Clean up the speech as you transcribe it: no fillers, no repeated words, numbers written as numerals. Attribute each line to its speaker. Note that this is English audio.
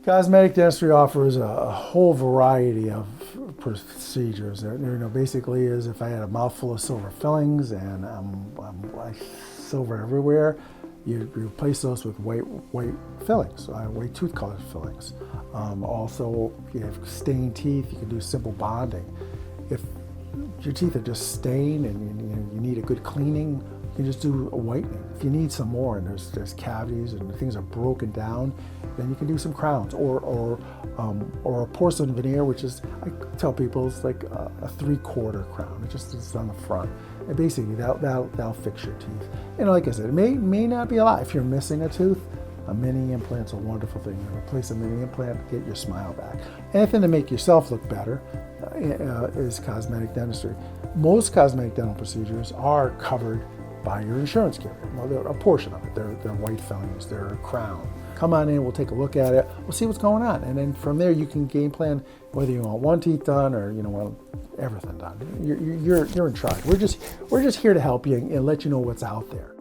Speaker 1: Cosmetic dentistry offers a whole variety of procedures. Basically, is if I had a mouthful of silver fillings and I silver everywhere, you replace those with white fillings, white tooth color fillings. Also, you have stained teeth. You can do simple bonding. If your teeth are just stained and you need a good cleaning, you can just do a whitening. If you need some more and there's cavities and things are broken down, then you can do some crowns or a porcelain veneer, which is, I tell people, it's like a 3/4 crown. It just is on the front. And basically that'll fix your teeth. And like I said, it may not be a lot. If you're missing a tooth, a mini implant's a wonderful thing. You replace a mini implant, get your smile back. Anything to make yourself look better is cosmetic dentistry. Most cosmetic dental procedures are covered by your insurance carrier. Well, they're a portion of it. They're white fillings, they're a crown. Come on in, we'll take a look at it, we'll see what's going on. And then from there you can game plan whether you want one teeth done or want everything done. You're in charge. We're just here to help you and let you know what's out there.